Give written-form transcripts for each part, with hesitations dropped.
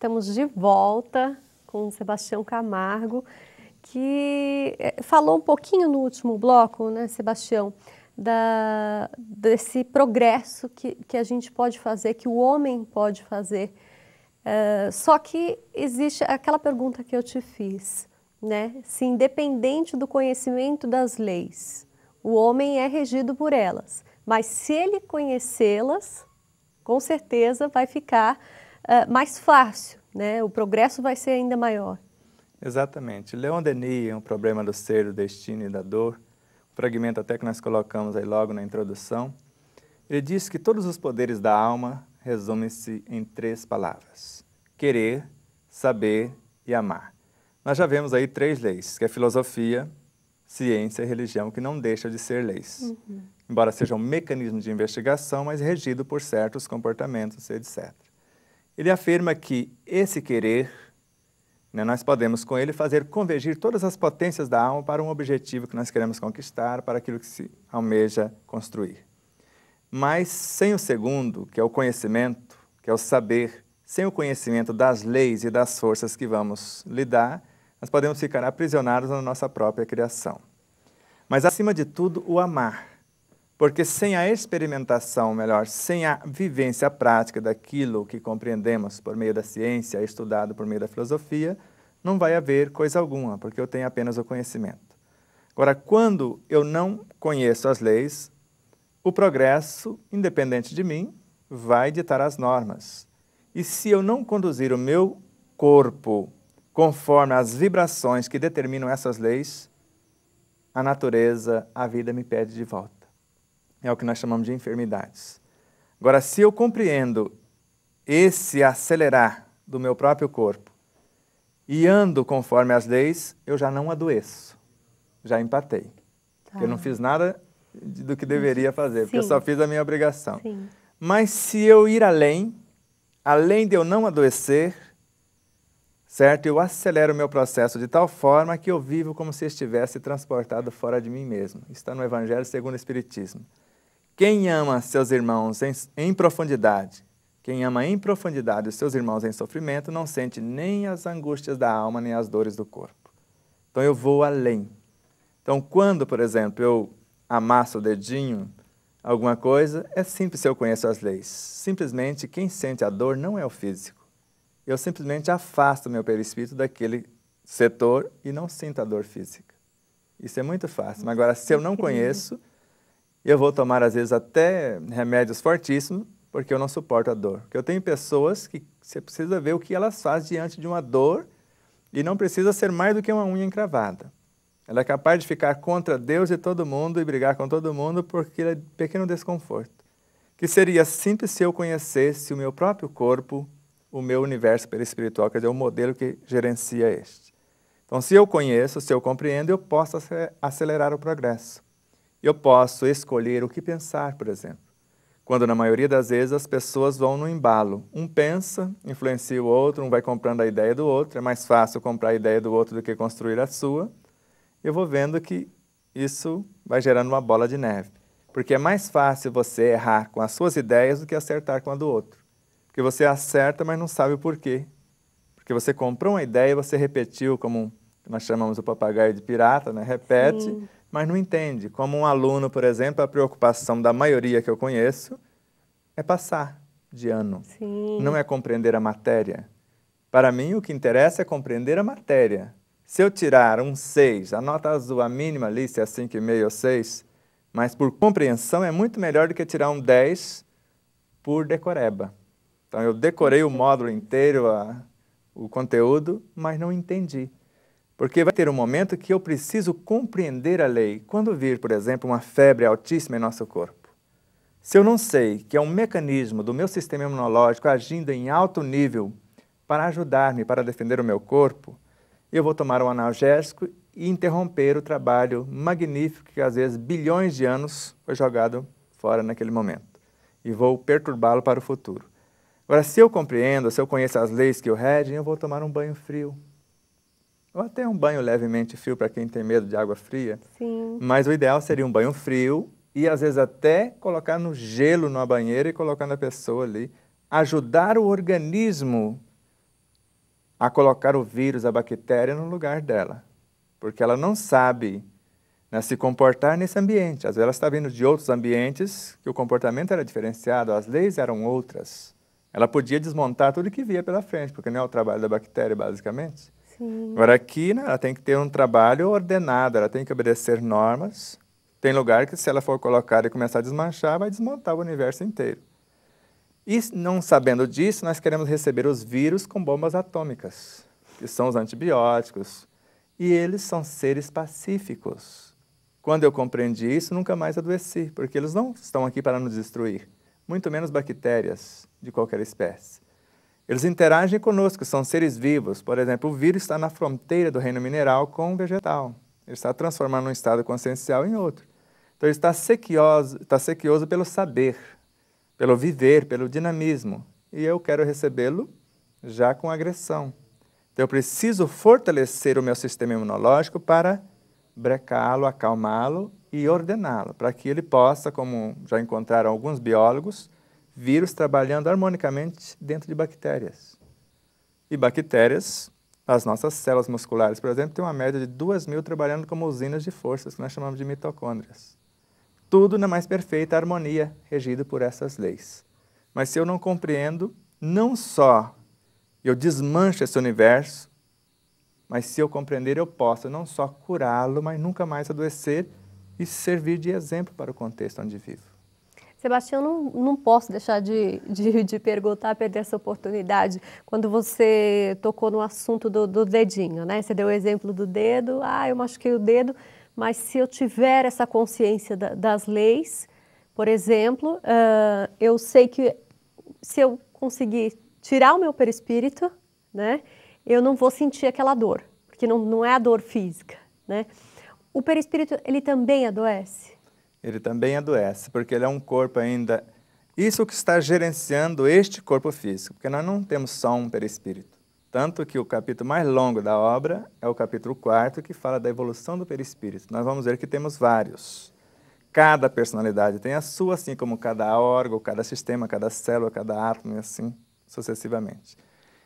estamos de volta com o Sebastião Camargo, que falou um pouquinho no último bloco, né, Sebastião, desse progresso que a gente pode fazer, que o homem pode fazer. Só que existe aquela pergunta que eu te fiz, né? Se independente do conhecimento das leis, o homem é regido por elas, mas se ele conhecê-las, com certeza vai ficar mais fácil, né? O progresso vai ser ainda maior. Exatamente. Leon Denis, Um Problema do Ser, do Destino e da Dor, um fragmento até que nós colocamos aí logo na introdução, ele diz que todos os poderes da alma resumem-se em 3 palavras: querer, saber e amar. Nós já vemos aí 3 leis, que é filosofia, ciência e religião, que não deixam de ser leis. Embora seja um mecanismo de investigação, mas regido por certos comportamentos, etc. Ele afirma que esse querer, né, nós podemos com ele fazer convergir todas as potências da alma para um objetivo que nós queremos conquistar, para aquilo que se almeja construir. Mas sem o segundo, que é o conhecimento, que é o saber, sem o conhecimento das leis e das forças que vamos lidar, nós podemos ficar aprisionados na nossa própria criação. Mas, acima de tudo, o amar. Porque sem a experimentação, melhor, sem a vivência prática daquilo que compreendemos por meio da ciência, estudado por meio da filosofia, não vai haver coisa alguma, porque eu tenho apenas o conhecimento. Agora, quando eu não conheço as leis, o progresso, independente de mim, vai ditar as normas. E se eu não conduzir o meu corpo conforme as vibrações que determinam essas leis, a natureza, a vida me pede de volta. É o que nós chamamos de enfermidades. Agora, se eu compreendo esse acelerar do meu próprio corpo e ando conforme as leis, eu já não adoeço, já empatei. Porque eu não fiz nada do que deveria fazer, porque eu só fiz a minha obrigação. Sim. Mas se eu ir além de eu não adoecer, certo? Eu acelero o meu processo de tal forma que eu vivo como se estivesse transportado fora de mim mesmo. Está no Evangelho segundo o Espiritismo. Quem ama seus irmãos em profundidade, quem ama em profundidade os seus irmãos em sofrimento, não sente nem as angústias da alma, nem as dores do corpo. Então eu vou além. Então quando, por exemplo, eu amasso o dedinho, alguma coisa, é simples se eu conheço as leis. Simplesmente quem sente a dor não é o físico. Eu simplesmente afasto o meu perispírito daquele setor e não sinto a dor física. Isso é muito fácil. Mas agora, se eu não conheço, eu vou tomar, às vezes, até remédios fortíssimos, porque eu não suporto a dor. Porque eu tenho pessoas que você precisa ver o que elas fazem diante de uma dor e não precisa ser mais do que uma unha encravada. Ela é capaz de ficar contra Deus e todo mundo e brigar com todo mundo porque é pequeno desconforto. Que seria simples se eu conhecesse o meu próprio corpo, o meu universo perispiritual, quer dizer, o modelo que gerencia este. Então, se eu conheço, se eu compreendo, eu posso acelerar o progresso. Eu posso escolher o que pensar, por exemplo. Quando, na maioria das vezes, as pessoas vão no embalo. Um pensa, influencia o outro, um vai comprando a ideia do outro. É mais fácil comprar a ideia do outro do que construir a sua. Eu vou vendo que isso vai gerando uma bola de neve. Porque é mais fácil você errar com as suas ideias do que acertar com a do outro. Porque você acerta, mas não sabe o porquê. Porque você comprou uma ideia e você repetiu, como nós chamamos o papagaio de pirata, né? Repete, sim, mas não entende. Como um aluno, por exemplo, a preocupação da maioria que eu conheço é passar de ano. Sim. Não é compreender a matéria. Para mim, o que interessa é compreender a matéria. Se eu tirar um 6, a nota azul, a mínima ali, se é 5,5 ou 6, mas por compreensão é muito melhor do que tirar um 10 por decoreba. Então, eu decorei o módulo inteiro, o conteúdo, mas não entendi. Porque vai ter um momento que eu preciso compreender a lei. Quando vir, por exemplo, uma febre altíssima em nosso corpo, se eu não sei que é um mecanismo do meu sistema imunológico agindo em alto nível para ajudar-me, para defender o meu corpo, eu vou tomar um analgésico e interromper o trabalho magnífico que, às vezes, bilhões de anos foi jogado fora naquele momento. E vou perturbá-lo para o futuro. Agora, se eu compreendo, se eu conheço as leis que o regem, eu vou tomar um banho frio. Ou até um banho levemente frio para quem tem medo de água fria. Sim. Mas o ideal seria um banho frio e, às vezes, até colocar no gelo numa banheira e colocar na pessoa ali. Ajudar o organismo a colocar o vírus, a bactéria, no lugar dela. Porque ela não sabe, né, se comportar nesse ambiente. Às vezes ela está vindo de outros ambientes que o comportamento era diferenciado, as leis eram outras. Ela podia desmontar tudo que via pela frente, porque não é o trabalho da bactéria, basicamente. Sim. Agora aqui, né, ela tem que ter um trabalho ordenado, ela tem que obedecer normas. Tem lugar que, se ela for colocada e começar a desmanchar, vai desmontar o universo inteiro. E, não sabendo disso, nós queremos receber os vírus com bombas atômicas, que são os antibióticos. E eles são seres pacíficos. Quando eu compreendi isso, nunca mais adoeci, porque eles não estão aqui para nos destruir, muito menos bactérias de qualquer espécie. Eles interagem conosco, são seres vivos. Por exemplo, o vírus está na fronteira do reino mineral com o vegetal. Ele está transformando um estado consciencial em outro. Então, ele está sequioso pelo saber, pelo viver, pelo dinamismo. E eu quero recebê-lo já com agressão. Então, eu preciso fortalecer o meu sistema imunológico para brecá-lo, acalmá-lo e ordená-lo, para que ele possa, como já encontraram alguns biólogos, vírus trabalhando harmonicamente dentro de bactérias. E bactérias, as nossas células musculares, por exemplo, têm uma média de 2.000 trabalhando como usinas de forças, que nós chamamos de mitocôndrias. Tudo na mais perfeita harmonia, regido por essas leis. Mas se eu não compreendo, não só eu desmancho esse universo, mas se eu compreender, eu posso não só curá-lo, mas nunca mais adoecer e servir de exemplo para o contexto onde vivo. Sebastião, não posso deixar de perguntar, perder essa oportunidade. Quando você tocou no assunto do dedinho, né? Você deu o exemplo do dedo, eu machuquei o dedo, mas se eu tiver essa consciência das leis, por exemplo, eu sei que se eu conseguir tirar o meu perispírito, né, eu não vou sentir aquela dor, porque não é a dor física, né? O perispírito, ele também adoece? Ele também adoece, porque ele é um corpo ainda... Isso que está gerenciando este corpo físico, porque nós não temos só um perispírito. Tanto que o capítulo mais longo da obra é o capítulo 4, que fala da evolução do perispírito. Nós vamos ver que temos vários. Cada personalidade tem a sua, assim como cada órgão, cada sistema, cada célula, cada átomo e assim sucessivamente.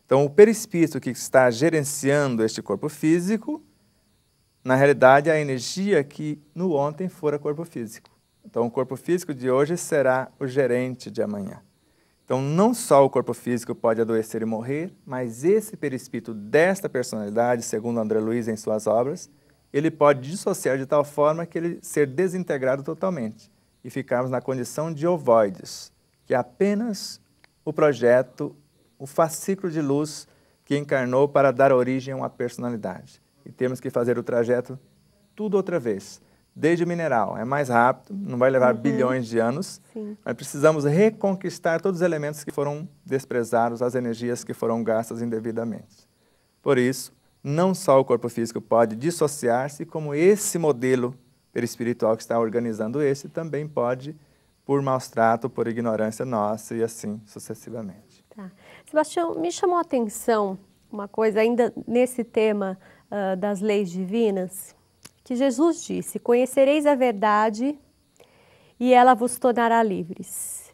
Então, o perispírito que está gerenciando este corpo físico, na realidade, é a energia que no ontem fora corpo físico. Então, o corpo físico de hoje será o gerente de amanhã. Então, não só o corpo físico pode adoecer e morrer, mas esse perispírito desta personalidade, segundo André Luiz em suas obras, ele pode dissociar de tal forma que ele ser desintegrado totalmente e ficarmos na condição de ovoides, que é apenas o projeto, o fascículo de luz que encarnou para dar origem a uma personalidade. E temos que fazer o trajeto tudo outra vez. Desde o mineral, é mais rápido, não vai levar bilhões de anos, mas precisamos reconquistar todos os elementos que foram desprezados, as energias que foram gastas indevidamente. Por isso, não só o corpo físico pode dissociar-se, como esse modelo perispiritual que está organizando esse também pode, por maus trato, por ignorância nossa e assim sucessivamente. Tá. Sebastião, me chamou a atenção uma coisa ainda nesse tema das leis divinas, que Jesus disse: conhecereis a verdade e ela vos tornará livres.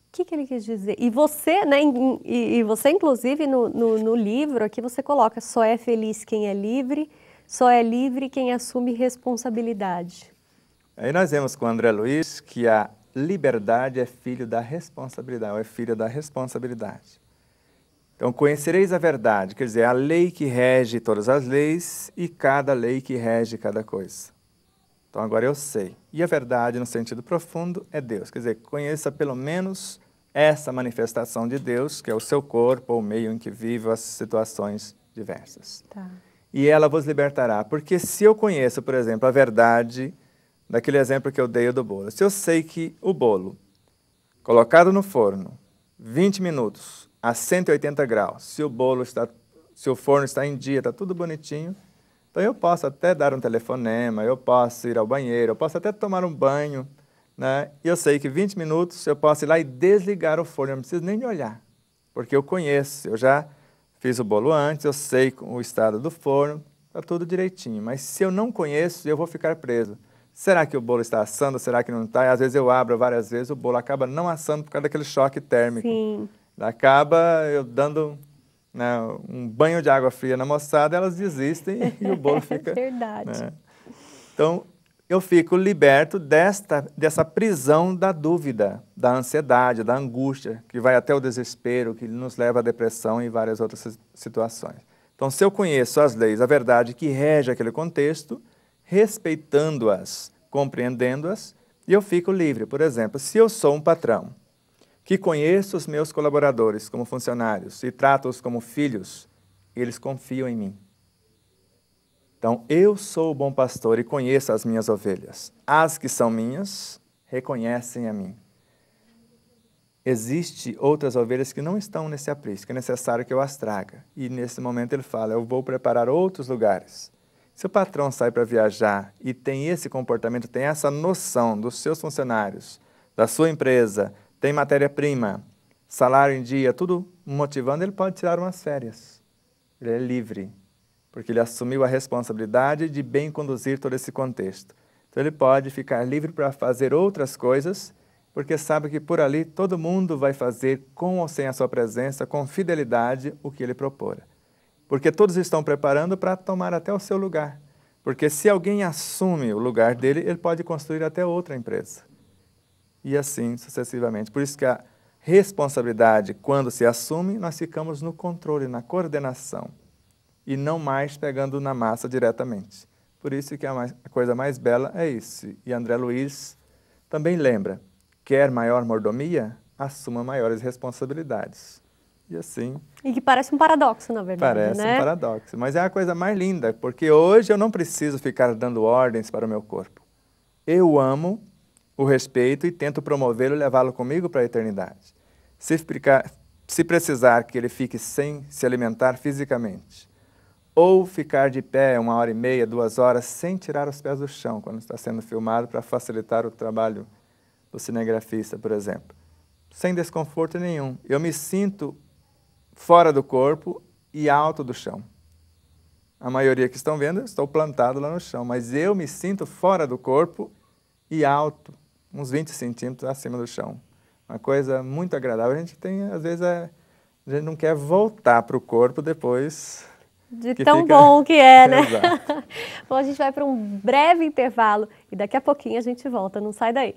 O que ele quis dizer? E você, né, e você inclusive no livro aqui você coloca: só é feliz quem é livre, só é livre quem assume responsabilidade. Aí nós vemos com o André Luiz que a liberdade é filho da responsabilidade, ou é filha da responsabilidade. Então, conhecereis a verdade, quer dizer, a lei que rege todas as leis e cada lei que rege cada coisa. Então, agora eu sei. E a verdade, no sentido profundo, é Deus. Quer dizer, conheça pelo menos essa manifestação de Deus, que é o seu corpo, o meio em que vive, as situações diversas. Tá. E ela vos libertará. Porque se eu conheço, por exemplo, a verdade, daquele exemplo que eu dei do bolo, se eu sei que o bolo, colocado no forno, 20 minutos, a 180 graus, se o forno está em dia, está tudo bonitinho, então eu posso até dar um telefonema, eu posso ir ao banheiro, eu posso até tomar um banho, né? E eu sei que 20 minutos eu posso ir lá e desligar o forno, eu não preciso nem de olhar, porque eu conheço, eu já fiz o bolo antes, eu sei o estado do forno, está tudo direitinho, mas se eu não conheço, eu vou ficar preso. Será que o bolo está assando, será que não está? E às vezes eu abro várias vezes, o bolo acaba não assando por causa daquele choque térmico. Sim. Acaba eu dando né, um banho de água fria na moçada, elas desistem e o bolo fica... É verdade. Né? Então, eu fico liberto dessa prisão da dúvida, da ansiedade, da angústia, que vai até o desespero, que nos leva à depressão e várias outras situações. Então, se eu conheço as leis, a verdade que rege aquele contexto, respeitando-as, compreendendo-as, eu fico livre. Por exemplo, se eu sou um patrão que conheço os meus colaboradores como funcionários e trato-os como filhos, eles confiam em mim. Então, eu sou o bom pastor e conheço as minhas ovelhas. As que são minhas, reconhecem a mim. Existem outras ovelhas que não estão nesse aprisco, é necessário que eu as traga. E nesse momento ele fala, eu vou preparar outros lugares. Se o patrão sai para viajar e tem esse comportamento, tem essa noção dos seus funcionários, da sua empresa, tem matéria-prima, salário em dia, tudo motivando, ele pode tirar umas férias. Ele é livre, porque ele assumiu a responsabilidade de bem conduzir todo esse contexto. Então ele pode ficar livre para fazer outras coisas, porque sabe que por ali todo mundo vai fazer, com ou sem a sua presença, com fidelidade, o que ele propor. Porque todos estão preparando para tomar até o seu lugar. Porque se alguém assume o lugar dele, ele pode construir até outra empresa. E assim sucessivamente. Por isso que a responsabilidade, quando se assume, nós ficamos no controle, na coordenação. E não mais pegando na massa diretamente. Por isso que a coisa mais bela é isso. E André Luiz também lembra, quer maior mordomia, assuma maiores responsabilidades. E assim... E que parece um paradoxo, na verdade, parece né? um paradoxo, mas é a coisa mais linda, porque hoje eu não preciso ficar dando ordens para o meu corpo. Eu amo, o respeito e tento promovê-lo e levá-lo comigo para a eternidade. Se precisar que ele fique sem se alimentar fisicamente, ou ficar de pé 1h30, 2 horas, sem tirar os pés do chão, quando está sendo filmado, para facilitar o trabalho do cinegrafista, por exemplo. Sem desconforto nenhum. Eu me sinto fora do corpo e alto do chão. A maioria que estão vendo, eu estou plantado lá no chão, mas eu me sinto fora do corpo e alto, uns 20 centímetros acima do chão. Uma coisa muito agradável. A gente tem, às vezes, a gente não quer voltar para o corpo depois... De tão bom que é, né? Exato. Bom, a gente vai para um breve intervalo e daqui a pouquinho a gente volta. Não sai daí.